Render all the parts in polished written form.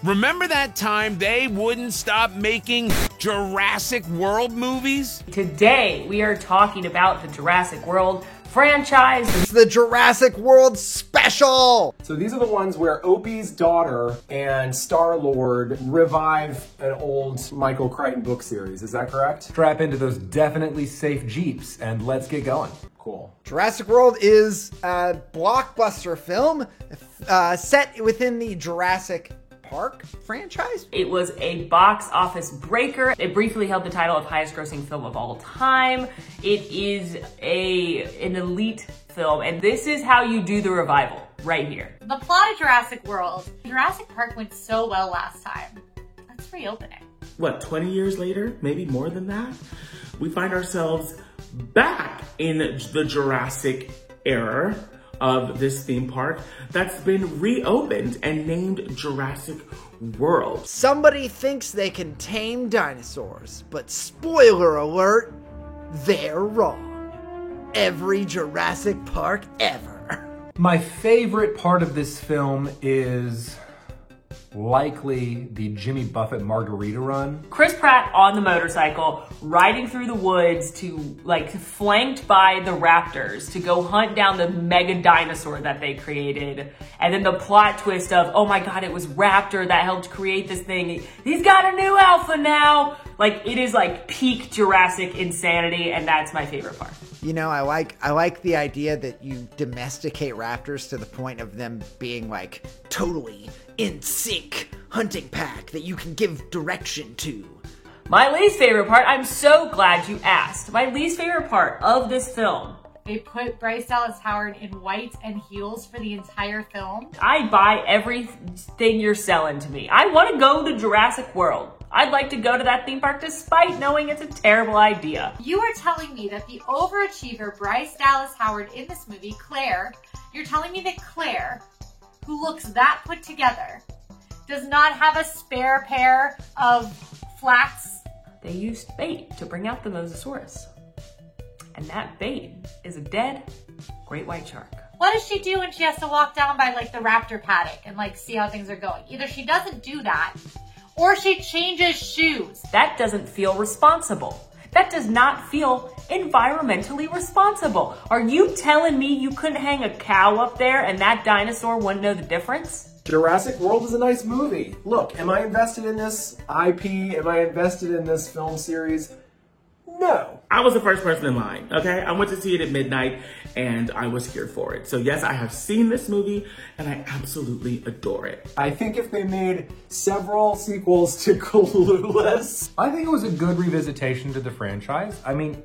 Remember that time they wouldn't stop making Jurassic World movies? Today, we are talking about the Jurassic World franchise. It's the Jurassic World special! So these are the ones where Opie's daughter and Star-Lord revive an old Michael Crichton book series. Is that correct? Strap into those definitely safe Jeeps and let's get going. Cool. Jurassic World is a blockbuster film set within the Jurassic Park franchise. It was a box office breaker. It briefly held the title of highest grossing film of all time. It is an elite film, and this is how you do the revival, right here. The plot of Jurassic World. Jurassic Park went so well last time. Let's reopen it. What, 20 years later? Maybe more than that? We find ourselves back in the Jurassic era of this theme park that's been reopened and named Jurassic World. Somebody thinks they can tame dinosaurs, but spoiler alert, they're wrong. Every Jurassic Park ever. My favorite part of this film is likely the Jimmy Buffett margarita run. Chris Pratt on the motorcycle, riding through the woods flanked by the raptors to go hunt down the mega dinosaur that they created. And then the plot twist of, oh my God, it was Raptor that helped create this thing. He's got a new alpha now. Like, it is like peak Jurassic insanity, and that's my favorite part. You know, I like the idea that you domesticate raptors to the point of them being like totally in sync hunting pack that you can give direction to. My least favorite part, I'm so glad you asked. My least favorite part of this film. They put Bryce Dallas Howard in whites and heels for the entire film. I buy everything you're selling to me. I want to go to Jurassic World. I'd like to go to that theme park despite knowing it's a terrible idea. You are telling me that the overachiever Bryce Dallas Howard in this movie, Claire, you're telling me that Claire, who looks that put together, does not have a spare pair of flats? They used bait to bring out the Mosasaurus. And that bait is a dead great white shark. What does she do when she has to walk down by like the raptor paddock and like see how things are going? Either she doesn't do that, or she changes shoes. That doesn't feel responsible. That does not feel environmentally responsible. Are you telling me you couldn't hang a cow up there and that dinosaur wouldn't know the difference? Jurassic World is a nice movie. Look, am I invested in this IP? Am I invested in this film series? No. I was the first person in line, okay? I went to see it at midnight and I was here for it. So yes, I have seen this movie and I absolutely adore it. I think if they made several sequels to Clueless, I think it was a good revisitation to the franchise. I mean,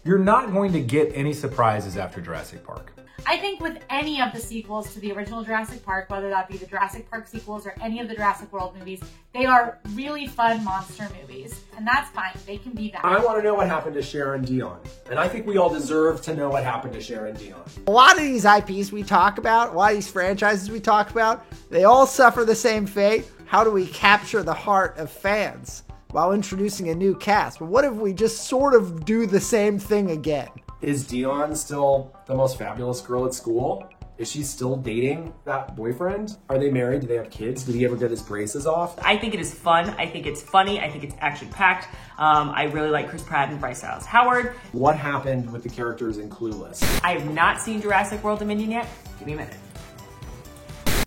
you're not going to get any surprises after Jurassic Park. I think with any of the sequels to the original Jurassic Park, whether that be the Jurassic Park sequels or any of the Jurassic World movies, they are really fun monster movies. And that's fine. They can be that. I want to know what happened to Sharon Dion. And I think we all deserve to know what happened to Sharon Dion. A lot of these IPs we talk about, a lot of these franchises we talk about, they all suffer the same fate. How do we capture the heart of fans while introducing a new cast? But what if we just sort of do the same thing again? Is Dion still the most fabulous girl at school? Is she still dating that boyfriend? Are they married? Do they have kids? Did he ever get his braces off? I think it is fun. I think it's funny. I think it's action-packed. I really like Chris Pratt and Bryce Dallas Howard. What happened with the characters in Clueless? I have not seen Jurassic World Dominion yet. Give me a minute.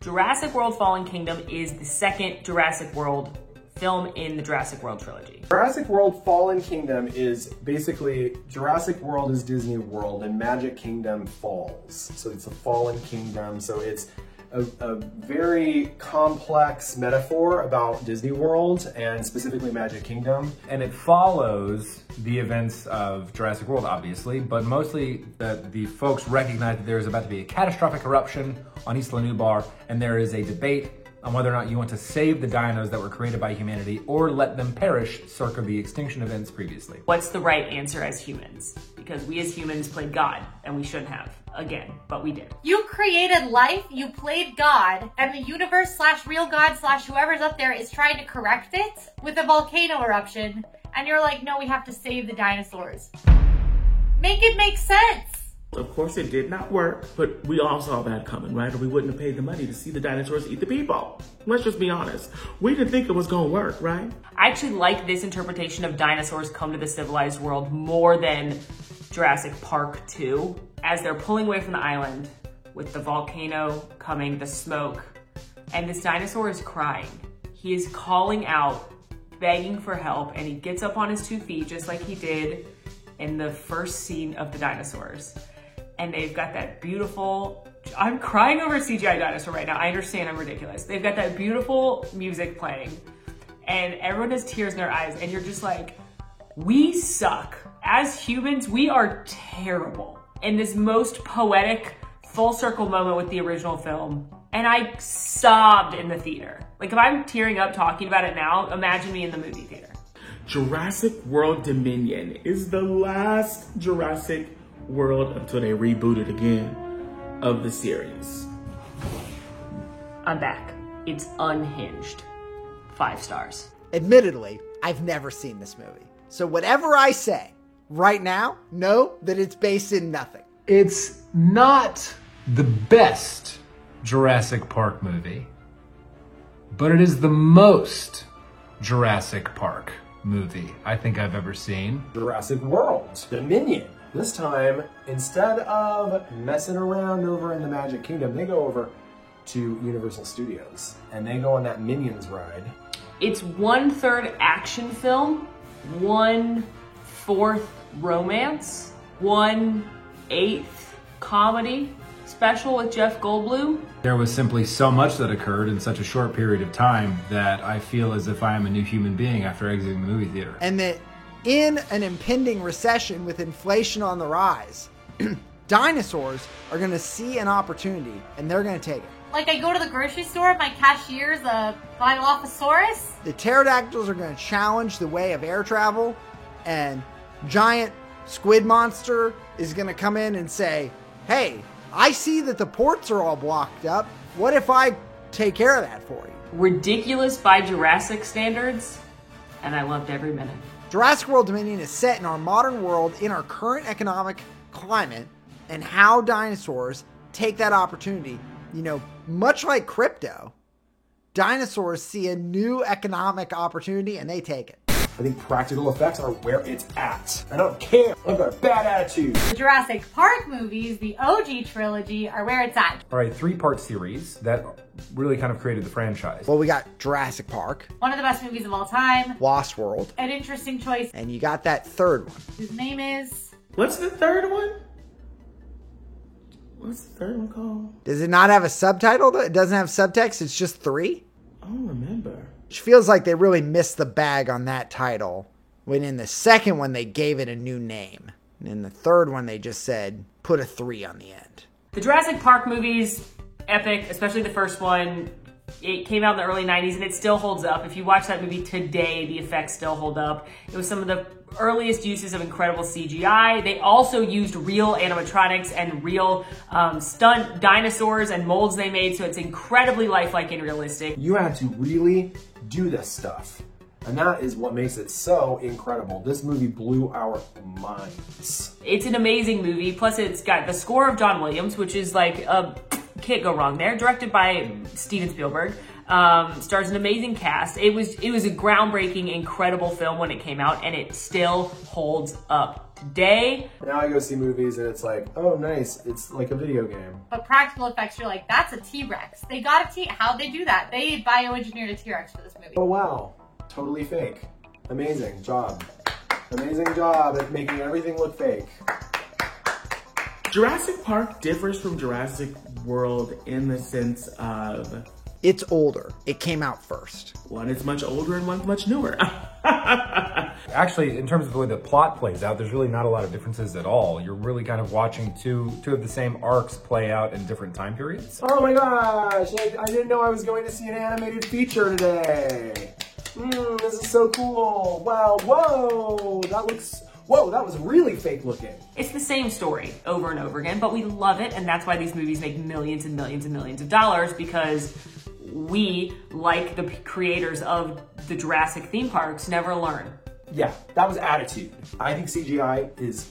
Jurassic World Fallen Kingdom is the second Jurassic World film in the Jurassic World trilogy. Jurassic World Fallen Kingdom is basically, Jurassic World is Disney World and Magic Kingdom falls. So it's a fallen kingdom. So it's a very complex metaphor about Disney World and specifically Magic Kingdom. And it follows the events of Jurassic World, obviously, but mostly the folks recognize that there is about to be a catastrophic eruption on Isla Nublar, and there is a debate on whether or not you want to save the dinos that were created by humanity or let them perish circa the extinction events previously. What's the right answer as humans? Because we as humans played God, and we shouldn't have, again, but we did. You created life, you played God, and the universe / real God / whoever's up there is trying to correct it with a volcano eruption, and you're like, no, we have to save the dinosaurs. Make it make sense. Of course, it did not work, but we all saw that coming, right? Or we wouldn't have paid the money to see the dinosaurs eat the people. Let's just be honest. We didn't think it was gonna work, right? I actually like this interpretation of dinosaurs come to the civilized world more than Jurassic Park 2. As they're pulling away from the island with the volcano coming, the smoke, and this dinosaur is crying. He is calling out, begging for help, and he gets up on his 2 feet just like he did in the first scene of the dinosaurs. And they've got that beautiful, I'm crying over a CGI dinosaur right now. I understand I'm ridiculous. They've got that beautiful music playing and everyone has tears in their eyes and you're just like, we suck. As humans, we are terrible. In this most poetic full circle moment with the original film, and I sobbed in the theater. Like if I'm tearing up talking about it now, imagine me in the movie theater. Jurassic World Dominion is the last Jurassic World until they reboot it again of the series. I'm back. It's unhinged. 5 stars. Admittedly, I've never seen this movie. So whatever I say right now, know that it's based in nothing. It's not the best Jurassic Park movie, but it is the most Jurassic Park movie I think I've ever seen. Jurassic World Dominion. This time, instead of messing around over in the Magic Kingdom, they go over to Universal Studios and they go on that Minions ride. It's 1/3 action film, 1/4 romance, 1/8 comedy special with Jeff Goldblum. There was simply so much that occurred in such a short period of time that I feel as if I am a new human being after exiting the movie theater. And that in an impending recession with inflation on the rise, dinosaurs are going to see an opportunity and they're going to take it. Like I go to the grocery store, my cashier's a Dilophosaurus. The pterodactyls are going to challenge the way of air travel, and giant squid monster is going to come in and say, hey, I see that the ports are all blocked up. What if I take care of that for you? Ridiculous by Jurassic standards, and I loved every minute. Jurassic World Dominion is set in our modern world, in our current economic climate, and how dinosaurs take that opportunity. You know, much like crypto, dinosaurs see a new economic opportunity and they take it. I think practical effects are where it's at. I don't care. I've got a bad attitude. The Jurassic Park movies, the OG trilogy, are where it's at. All right, 3-part series that really kind of created the franchise. Well, we got Jurassic Park, One of the best movies of all time. Lost World, An interesting choice. and you got that third one. Whose name is... What's the third one? What's the third one called? Does it not have a subtitle? It doesn't have subtext? It's just 3? I don't remember. Which feels like they really missed the bag on that title, when in the second one they gave it a new name. And in the third one they just said, put a 3 on the end. The Jurassic Park movies, epic, especially the first one. It came out in the early 90s and it still holds up. If you watch that movie today, the effects still hold up. It was some of the earliest uses of incredible CGI. They also used real animatronics and real stunt dinosaurs and molds they made, so it's incredibly lifelike and realistic. You had to really do this stuff. And that is what makes it so incredible. This movie blew our minds. It's an amazing movie. Plus it's got the score of John Williams, which is like can't go wrong there. Directed by Steven Spielberg. Stars an amazing cast. It was a groundbreaking, incredible film when it came out, and it still holds up today. Now I go see movies and it's like, oh nice, it's like a video game. But practical effects, you're like, that's a T-Rex. They got a T. How'd they do that? They bioengineered a T-Rex for this movie. Oh wow, totally fake. Amazing job. Amazing job at making everything look fake. Jurassic Park differs from Jurassic World in the sense of... It's older. It came out first. One is much older and one's much newer. Actually, in terms of the way the plot plays out, there's really not a lot of differences at all. You're really kind of watching two of the same arcs play out in different time periods. Oh my gosh, I didn't know I was going to see an animated feature today. This is so cool. Wow, whoa, that was really fake looking. It's the same story over and over again, but we love it, and that's why these movies make millions and millions and millions of dollars, because we, like the creators of the Jurassic theme parks, never learn. Yeah, that was attitude. I think CGI is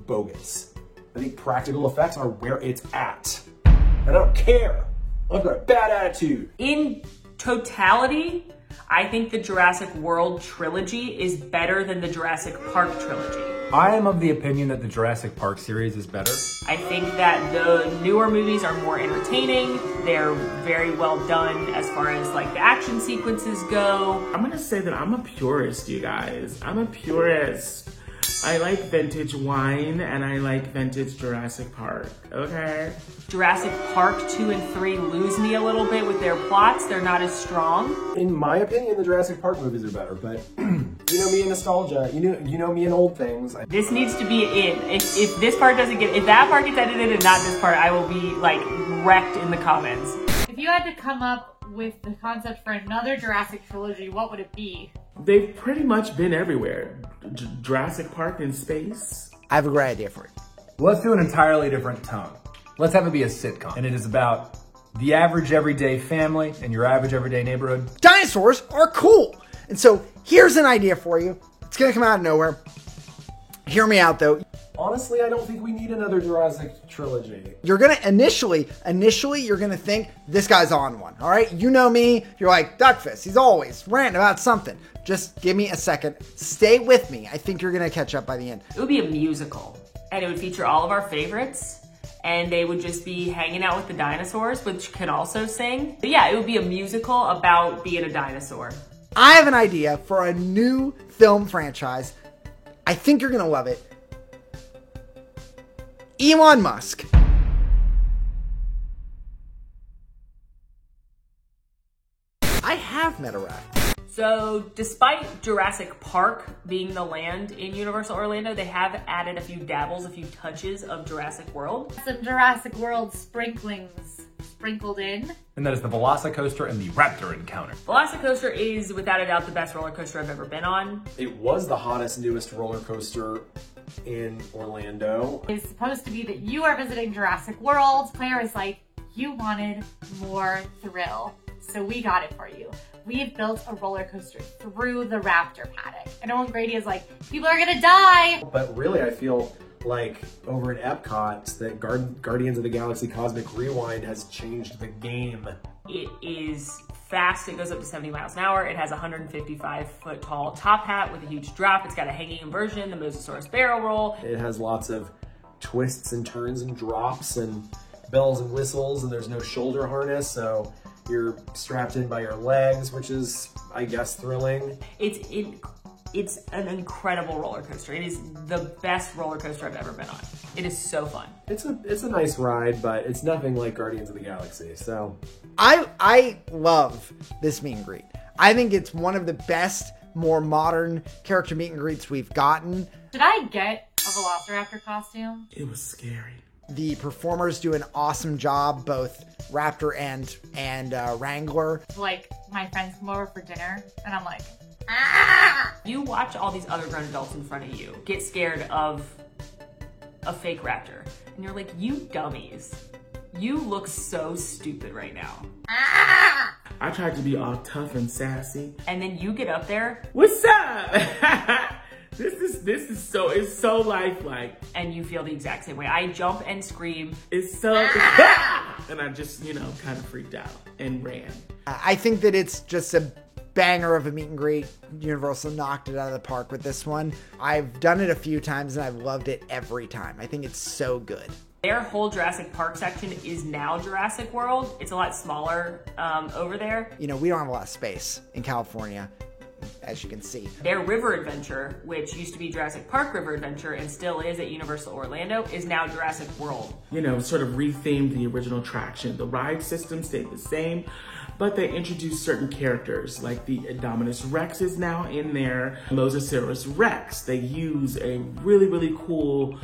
bogus. I think practical effects are where it's at. And I don't care. I've got a bad attitude. In totality, I think the Jurassic World trilogy is better than the Jurassic Park trilogy. I am of the opinion that the Jurassic Park series is better. I think that the newer movies are more entertaining. They're very well done as far as like the action sequences go. I'm gonna say that I'm a purist, you guys. I'm a purist. I like vintage wine and I like vintage Jurassic Park, okay? Jurassic Park 2 and 3 lose me a little bit with their plots. They're not as strong. In my opinion, the Jurassic Park movies are better, but you know me in nostalgia, you know me in old things. This needs to be in. If this part doesn't get, if that part gets edited and not this part, I will be like wrecked in the comments. If you had to come up with the concept for another Jurassic trilogy, what would it be? They've pretty much been everywhere. Jurassic Park in space. I have a great idea for you. Let's do an entirely different tone. Let's have it be a sitcom. And it is about the average everyday family in your average everyday neighborhood. Dinosaurs are cool. And so here's an idea for you. It's gonna come out of nowhere. Hear me out though. Honestly, I don't think we need another Jurassic trilogy. You're gonna initially, you're gonna think this guy's on one, all right? You know me, you're like, Duckfist, he's always ranting about something. Just give me a second, stay with me. I think you're gonna catch up by the end. It would be a musical, and it would feature all of our favorites, and they would just be hanging out with the dinosaurs, which can also sing. But yeah, it would be a musical about being a dinosaur. I have an idea for a new film franchise. I think you're gonna love it. Elon Musk. I have met a raptor. So despite Jurassic Park being the land in Universal Orlando, they have added a few dabbles, a few touches of Jurassic World. Some Jurassic World sprinklings sprinkled in. And that is the Velocicoaster and the Raptor encounter. Velocicoaster is without a doubt the best roller coaster I've ever been on. It was the hottest, newest roller coaster in Orlando. It's supposed to be that you are visiting Jurassic World. Claire is like, you wanted more thrill, so we got it for you. We've built a roller coaster through the raptor paddock. And Owen Grady is like, people are gonna die. But really, I feel like over at Epcot, that Guardians of the Galaxy Cosmic Rewind has changed the game. It is fast. It goes up to 70 miles an hour. It has a 155-foot tall top hat with a huge drop. It's got a hanging inversion, the Mosasaurus barrel roll. It has lots of twists and turns and drops and bells and whistles, and there's no shoulder harness, so you're strapped in by your legs, which is, I guess, thrilling. It's an incredible roller coaster. It is the best roller coaster I've ever been on. It is so fun. It's a nice ride, but it's nothing like Guardians of the Galaxy, so. I love this meet and greet. I think it's one of the best, more modern character meet and greets we've gotten. Did I get a Velociraptor costume? It was scary. The performers do an awesome job, both Raptor and Wrangler. Like, my friends come over for dinner, and I'm like, You watch all these other grown adults in front of you get scared of a fake raptor, and you're like, you dummies. You look so stupid right now. I tried to be all tough and sassy. And then you get up there. What's up? This is so lifelike. And you feel the exact same way. I jump and scream. It's so, and I just, kind of freaked out and ran. I think that it's just a banger of a meet and greet. Universal knocked it out of the park with this one. I've done it a few times and I've loved it every time. I think it's so good. Their whole Jurassic Park section is now Jurassic World. It's a lot smaller over there. We don't have a lot of space in California, as you can see. Their River Adventure, which used to be Jurassic Park River Adventure and still is at Universal Orlando, is now Jurassic World. Sort of rethemed the original attraction. The ride system stayed the same, but they introduced certain characters, like the Indominus Rex is now in there. Mosasaurus Rex. They use a really, really cool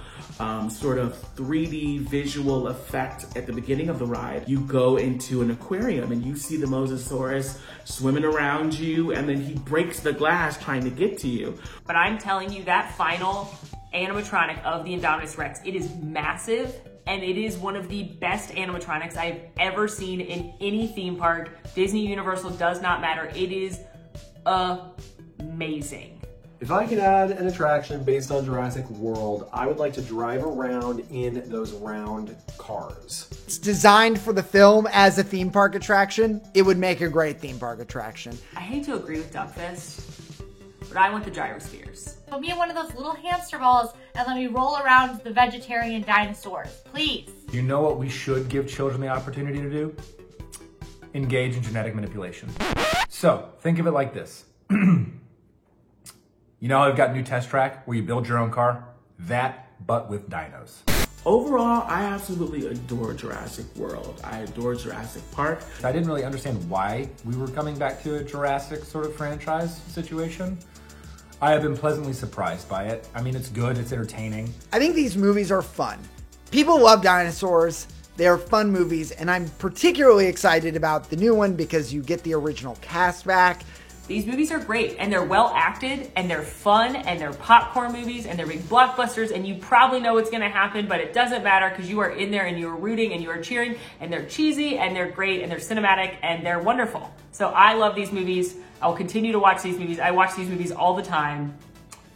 sort of 3D visual effect at the beginning of the ride. You go into an aquarium and you see the Mosasaurus swimming around you, and then he breaks the glass trying to get to you. But I'm telling you, that final animatronic of the Indominus Rex, it is massive, and it is one of the best animatronics I've ever seen in any theme park. Disney, Universal, does not matter. It is amazing. If I could add an attraction based on Jurassic World, I would like to drive around in those round cars. It's designed for the film as a theme park attraction. It would make a great theme park attraction. I hate to agree with Duckfist, but I want the gyrospheres. Put me in one of those little hamster balls and let me roll around the vegetarian dinosaurs, please. You know what we should give children the opportunity to do? Engage in genetic manipulation. So, think of it like this. You know how they've got new test track where you build your own car? That, but with dinos. Overall, I absolutely adore Jurassic World. I adore Jurassic Park. I didn't really understand why we were coming back to a Jurassic sort of franchise situation. I have been pleasantly surprised by it. I mean, it's good, it's entertaining. I think these movies are fun. People love dinosaurs. They're fun movies, and I'm particularly excited about the new one because you get the original cast back. These movies are great, and they're well acted, and they're fun, and they're popcorn movies, and they're big blockbusters, and you probably know what's gonna happen, but it doesn't matter because you are in there and you are rooting and you are cheering, and they're cheesy, and they're great, and they're cinematic, and they're wonderful. So I love these movies. I'll continue to watch these movies. I watch these movies all the time.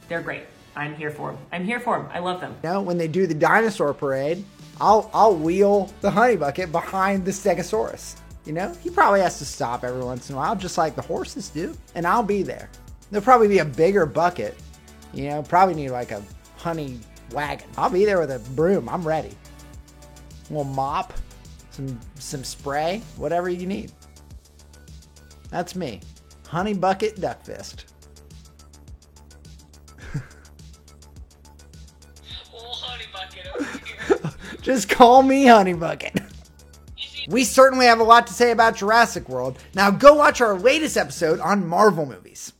They're great. I'm here for them. I'm here for them. I love them. You know, when they do the dinosaur parade, I'll wheel the honey bucket behind the Stegosaurus. You know, he probably has to stop every once in a while, just like the horses do. And I'll be there. There'll probably be a bigger bucket. You know, probably need like a honey wagon. I'll be there with a broom. I'm ready. A little mop, some spray, whatever you need. That's me. Honey Bucket Duckfist. Oh, Honey Bucket over here. Just call me Honey Bucket. We certainly have a lot to say about Jurassic World. Now go watch our latest episode on Marvel movies.